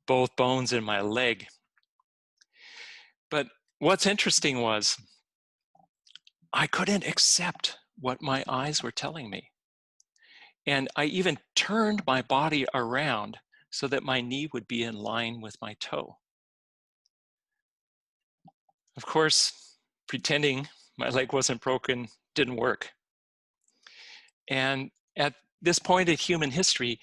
both bones in my leg. But what's interesting was I couldn't accept what my eyes were telling me. And I even turned my body around so that my knee would be in line with my toe. Of course, pretending my leg wasn't broken didn't work. And at this point in human history,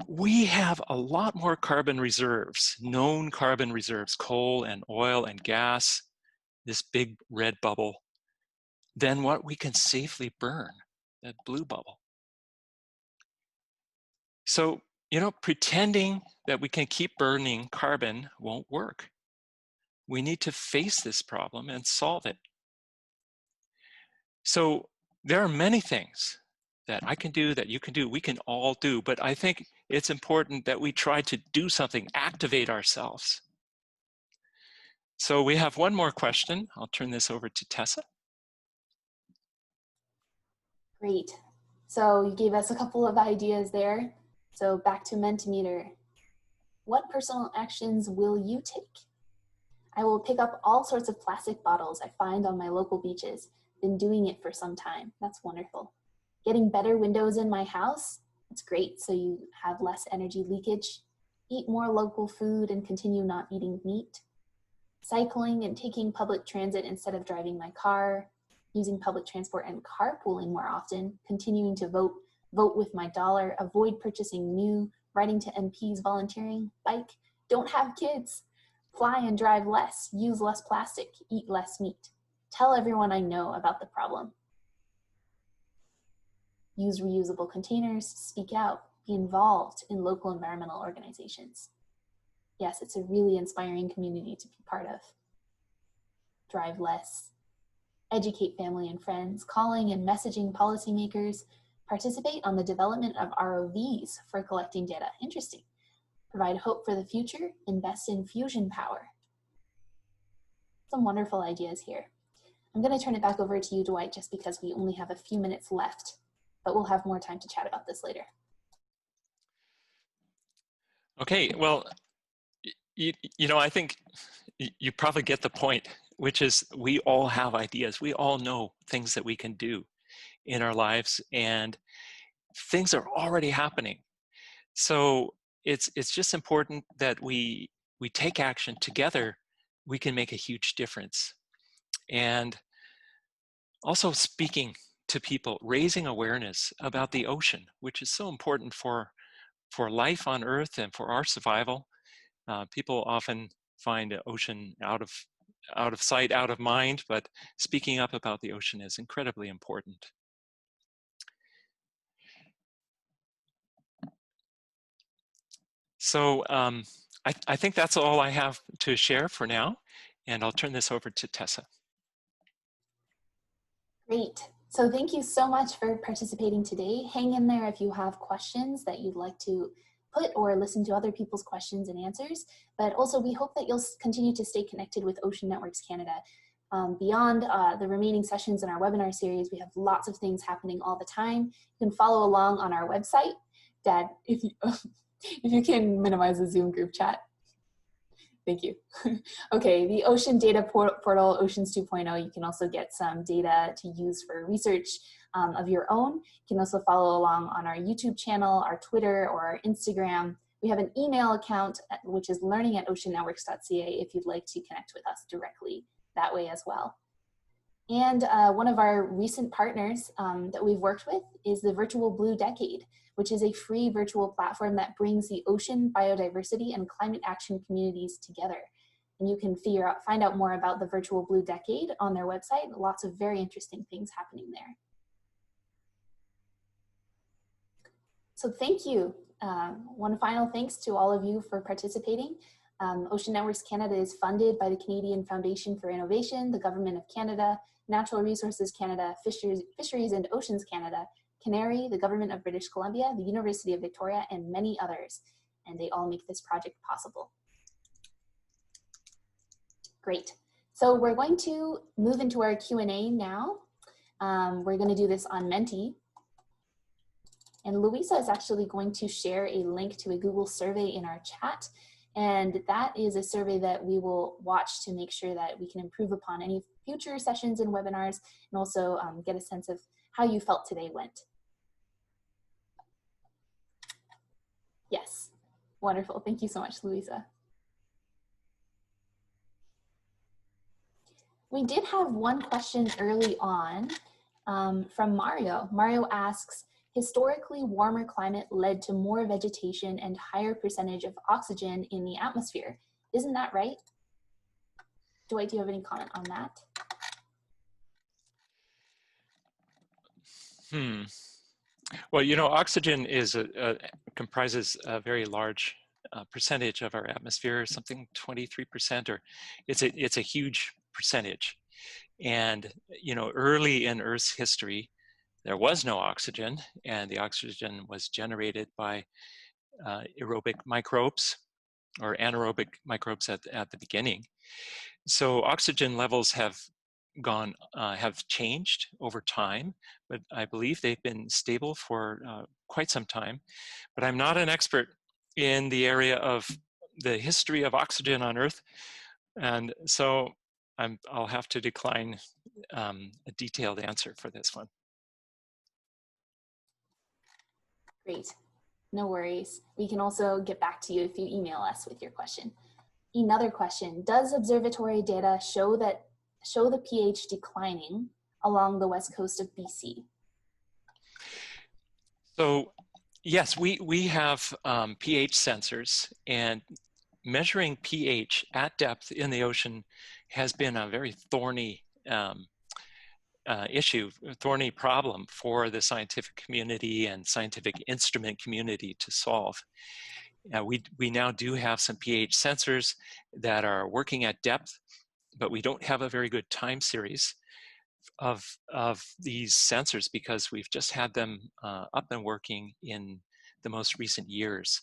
we have a lot more carbon reserves, known carbon reserves, coal and oil and gas, this big red bubble, than what we can safely burn, that blue bubble. So, you know, pretending that we can keep burning carbon won't work. We need to face this problem and solve it. So there are many things that I can do, that you can do, we can all do, but I think it's important that we try to do something, activate ourselves. So we have one more question. I'll turn this over to Tessa. Great. So you gave us a couple of ideas there. So back to Mentimeter. What personal actions will you take? I will pick up all sorts of plastic bottles I find on my local beaches. Been doing it for some time. That's wonderful. Getting better windows in my house. It's great, so you have less energy leakage. Eat more local food and continue not eating meat. Cycling and taking public transit instead of driving my car. Using public transport and carpooling more often. Continuing to vote with my dollar. Avoid purchasing new. Writing to MPs, volunteering. Bike. Don't have kids. Fly and drive less. Use less plastic. Eat less meat. Tell everyone I know about the problem. Use reusable containers. Speak out. Be involved in local environmental organizations. Yes, it's a really inspiring community to be part of. Drive less. Educate family and friends. Calling and messaging policymakers. Participate on the development of ROVs for collecting data. Interesting. Provide hope for the future. Invest in fusion power. Some wonderful ideas here. I'm going to turn it back over to you, Dwight, just because we only have a few minutes left, but we'll have more time to chat about this later. Okay, well, you know, I think you probably get the point, which is we all have ideas. We all know things that we can do in our lives, and things are already happening. So it's just important that we take action together. We can make a huge difference. And also speaking to people, raising awareness about the ocean, which is so important for life on Earth and for our survival. People often find the ocean out of sight, out of mind, but speaking up about the ocean is incredibly important. So I think that's all I have to share for now, and I'll turn this over to Tessa. Great. So thank you so much for participating today. Hang in there if you have questions that you'd like to put or listen to other people's questions and answers. But also we hope that you'll continue to stay connected with Ocean Networks Canada. Beyond the remaining sessions in our webinar series, we have lots of things happening all the time. You can follow along on our website. Dad, if you can minimize the Zoom group chat. Thank you. Okay, the Ocean Data Portal, Oceans 2.0, you can also get some data to use for research of your own. You can also follow along on our YouTube channel, our Twitter, or our Instagram. We have an email account, which is learning@oceannetworks.ca if you'd like to connect with us directly that way as well. And one of our recent partners that we've worked with is the Virtual Blue Decade, which is a free virtual platform that brings the ocean, biodiversity, and climate action communities together. And you can find out more about the Virtual Blue Decade on their website. Lots of very interesting things happening there. So thank you. One final thanks to all of you for participating. Ocean Networks Canada is funded by the Canadian Foundation for Innovation, the Government of Canada, Natural Resources Canada, Fisheries and Oceans Canada, Canary, the Government of British Columbia, the University of Victoria, and many others. And they all make this project possible. Great. So we're going to move into our Q&A now. We're going to do this on Menti. And Louisa is actually going to share a link to a Google survey in our chat. And that is a survey that we will watch to make sure that we can improve upon any future sessions and webinars, and also get a sense of how you felt today went. Yes, wonderful. Thank you so much, Louisa. We did have one question early on from Mario. Mario asks, historically warmer climate led to more vegetation and higher percentage of oxygen in the atmosphere. Isn't that right? Dwight, do you have any comment on that? Well, you know, oxygen is comprises a very large percentage of our atmosphere, something 23%, or it's a huge percentage. And you know, early in Earth's history, there was no oxygen, and the oxygen was generated by aerobic microbes or anaerobic microbes at the beginning. So oxygen levels have changed over time, but I believe they've been stable for quite some time. But I'm not an expert in the area of the history of oxygen on Earth, and so I'll have to decline a detailed answer for this one. Great, no worries. We can also get back to you if you email us with your question. Another question, does observatory data show the pH declining along the west coast of BC? So yes, we have pH sensors, and measuring pH at depth in the ocean has been a very thorny thorny problem for the scientific community and scientific instrument community to solve. We now do have some pH sensors that are working at depth, but we don't have a very good time series of these sensors because we've just had them up and working in the most recent years.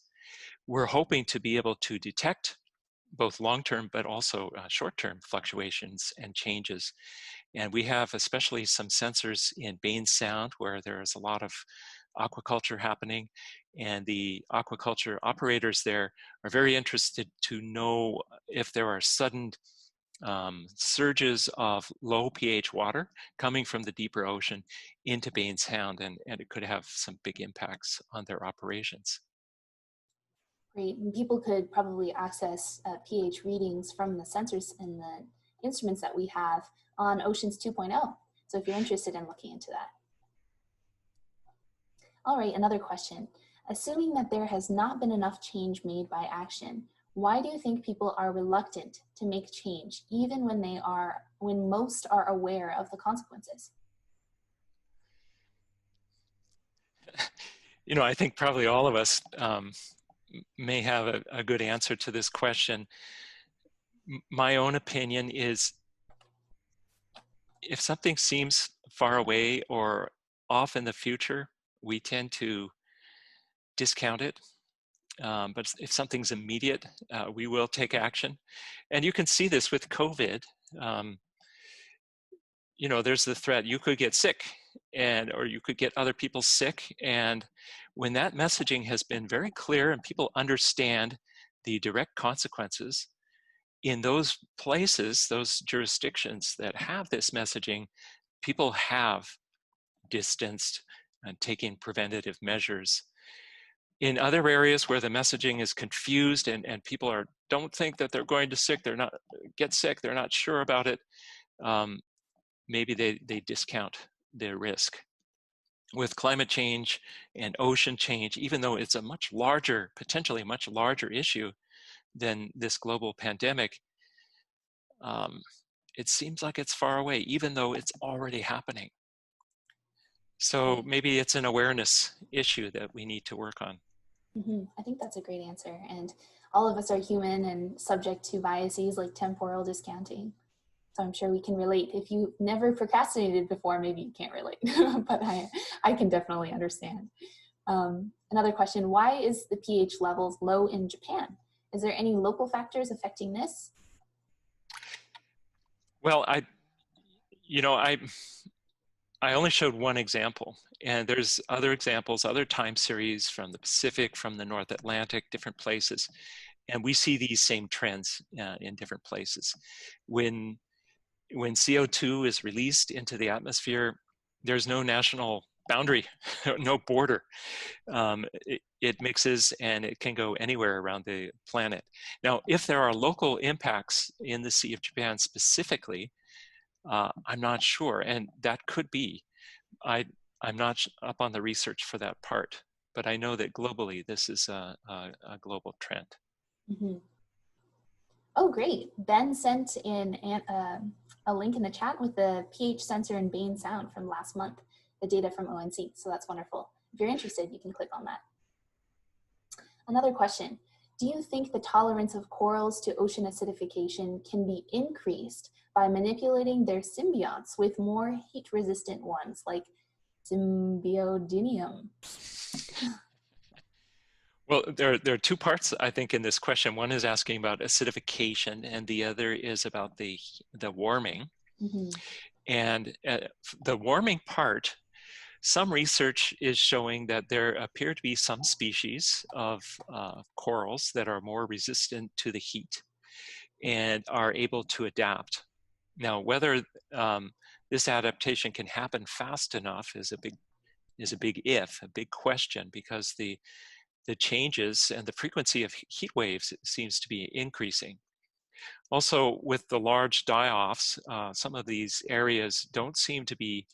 We're hoping to be able to detect both long-term but also short-term fluctuations and changes. And we have especially some sensors in Bain Sound where there is a lot of aquaculture happening, and the aquaculture operators there are very interested to know if there are sudden surges of low pH water coming from the deeper ocean into Bain Sound, and it could have some big impacts on their operations. Great, and people could probably access pH readings from the sensors and the instruments that we have on Oceans 2.0. So if you're interested in looking into that. All right, another question. Assuming that there has not been enough change made by action, why do you think people are reluctant to make change, even when most are aware of the consequences? You know, I think probably all of us may have a good answer to this question. My own opinion is if something seems far away or off in the future, we tend to discount it. But if something's immediate, we will take action. And you can see this with COVID. You know, there's the threat you could get sick or you could get other people sick. And when that messaging has been very clear and people understand the direct consequences in those places, those jurisdictions that have this messaging, people have distanced and taken preventative measures. In other areas where the messaging is confused and people don't think that they're going to get sick, they're not sure about it, maybe they discount their risk. With climate change and ocean change, even though it's a potentially much larger issue than this global pandemic, it seems like it's far away, even though it's already happening. So maybe it's an awareness issue that we need to work on. I think that's a great answer. And all of us are human and subject to biases like temporal discounting. So I'm sure we can relate. If you never procrastinated before, maybe you can't relate, but I can definitely understand. Another question, why is the pH levels low in Japan? Is there any local factors affecting this? Well, I only showed one example, and there's other examples, other time series from the Pacific, from the North Atlantic, different places. And we see these same trends in different places. When CO2 is released into the atmosphere, there's no national boundary, no border. It mixes and it can go anywhere around the planet. Now, if there are local impacts in the Sea of Japan specifically, I'm not sure, and that could be. I'm not up on the research for that part, but I know that globally this is a global trend. Mm-hmm. Oh, great. Ben sent in a link in the chat with the pH sensor in Bain Sound from last month, the data from ONC, so that's wonderful. If you're interested, you can click on that. Another question. Do you think the tolerance of corals to ocean acidification can be increased by manipulating their symbionts with more heat-resistant ones, like Symbiodinium? Well, there are two parts, I think, in this question. One is asking about acidification, and the other is about the warming. Mm-hmm. And the warming part, some research is showing that there appear to be some species of corals that are more resistant to the heat and are able to adapt. Now, whether this adaptation can happen fast enough is a big if, a big question, because the changes and the frequency of heat waves seems to be increasing. Also, with the large die-offs, some of these areas don't seem to be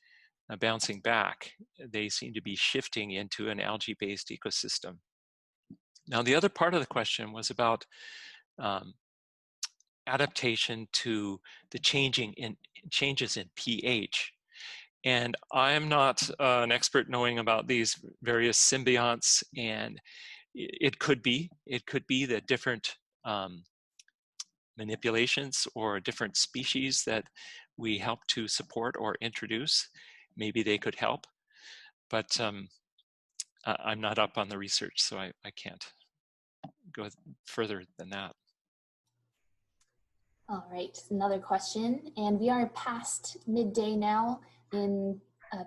bouncing back. They seem to be shifting into an algae-based ecosystem. Now, the other part of the question was about adaptation to the changes in pH. And I'm not an expert knowing about these various symbionts, and it could be that different manipulations or different species that we help to support or introduce, maybe they could help. But I'm not up on the research, so I can't go further than that. All right, another question, and we are past midday now in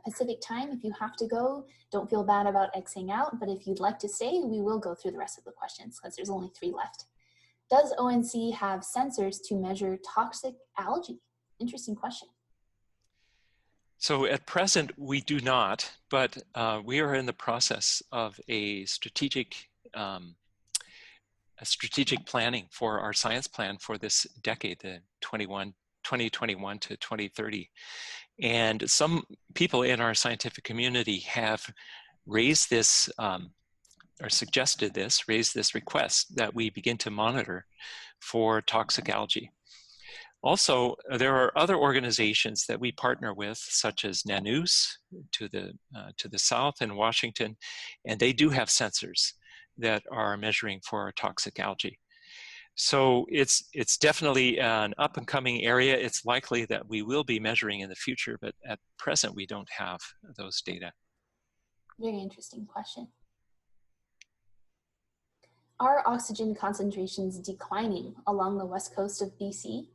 Pacific time. If you have to go, don't feel bad about Xing out, but if you'd like to stay, we will go through the rest of the questions because there's only 3 left. Does ONC have sensors to measure toxic algae? Interesting question. So at present, we do not, but we are in the process of a strategic planning for our science plan for this decade, the 2021 to 2030. And some people in our scientific community have raised this, or suggested this, raised this request that we begin to monitor for toxic algae. Also, there are other organizations that we partner with, such as NANUS to the south in Washington, and they do have sensors that are measuring for toxic algae. So it's definitely an up and coming area. It's likely that we will be measuring in the future, but at present we don't have those data. Very interesting question. Are oxygen concentrations declining along the west coast of BC?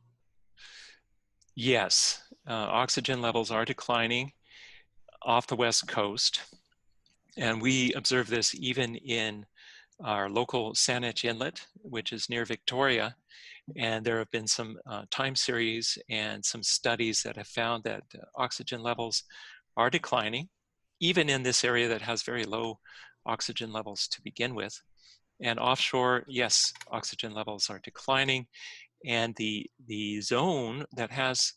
Yes, oxygen levels are declining off the west coast, and we observe this even in our local Saanich Inlet, which is near Victoria, and there have been some time series and some studies that have found that oxygen levels are declining, even in this area that has very low oxygen levels to begin with. And offshore, yes, oxygen levels are declining, and the zone that has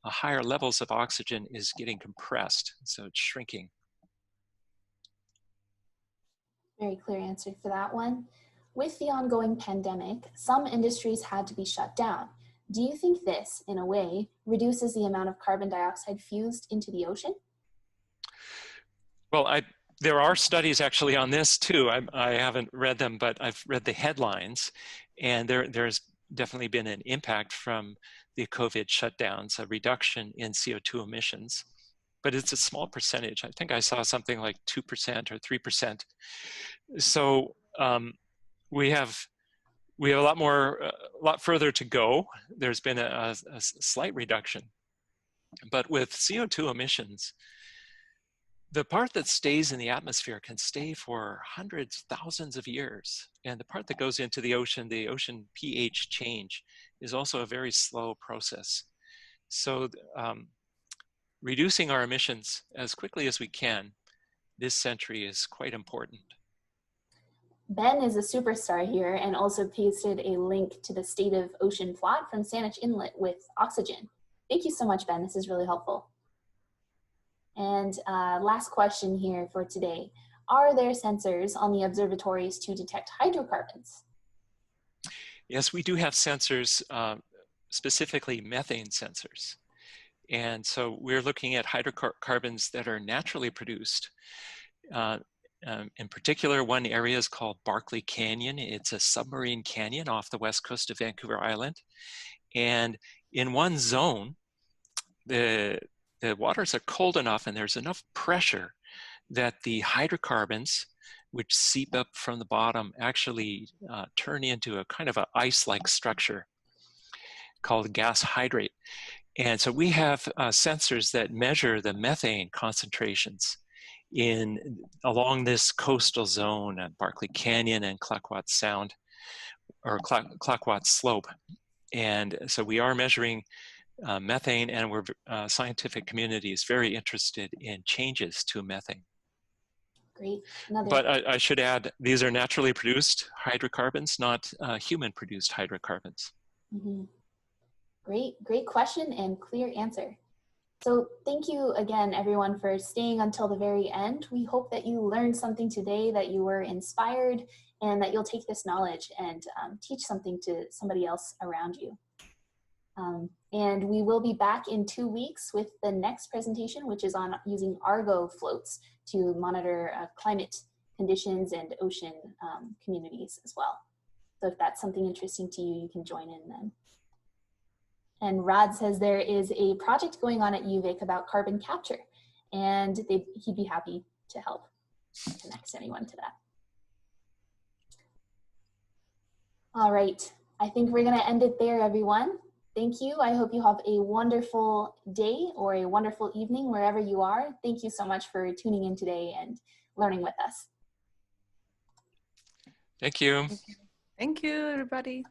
higher levels of oxygen is getting compressed, so it's shrinking. Very clear answer for that one. With the ongoing pandemic, some industries had to be shut down. Do you think this, in a way, reduces the amount of carbon dioxide fused into the ocean? Well, there are studies actually on this too. I haven't read them, but I've read the headlines, and there's definitely been an impact from the COVID shutdowns, a reduction in CO2 emissions, but it's a small percentage. I think I saw something like 2% or 3%. So we have a lot further to go. There's been a slight reduction, but with CO2 emissions, the part that stays in the atmosphere can stay for hundreds, thousands of years. And the part that goes into the ocean pH change, is also a very slow process. So reducing our emissions as quickly as we can this century is quite important. Ben is a superstar here and also pasted a link to the state of ocean plot from Saanich Inlet with oxygen. Thank you so much, Ben. This is really helpful. And last question here for today. Are there sensors on the observatories to detect hydrocarbons? Yes, we do have sensors, specifically methane sensors. And so we're looking at hydrocarbons that are naturally produced. In particular, one area is called Barkley Canyon. It's a submarine canyon off the west coast of Vancouver Island. And in one zone, the waters are cold enough and there's enough pressure that the hydrocarbons, which seep up from the bottom, actually turn into a kind of an ice-like structure called gas hydrate. And so we have sensors that measure the methane concentrations along this coastal zone at Barkley Canyon and Clayoquot Sound, or Clayoquot Slope. And so we are measuring methane, and scientific community is very interested in changes to methane. Great. But I should add, these are naturally produced hydrocarbons, not human-produced hydrocarbons. Mm-hmm. Great question and clear answer. So thank you again, everyone, for staying until the very end. We hope that you learned something today, that you were inspired, and that you'll take this knowledge and teach something to somebody else around you. And we will be back in 2 weeks with the next presentation, which is on using Argo floats to monitor climate conditions and ocean communities as well. So if that's something interesting to you, you can join in then. And Rod says there is a project going on at UVic about carbon capture, and he'd be happy to help connect anyone to that. All right, I think we're gonna end it there, everyone. Thank you. I hope you have a wonderful day or a wonderful evening wherever you are. Thank you so much for tuning in today and learning with us. Thank you. Thank you, everybody.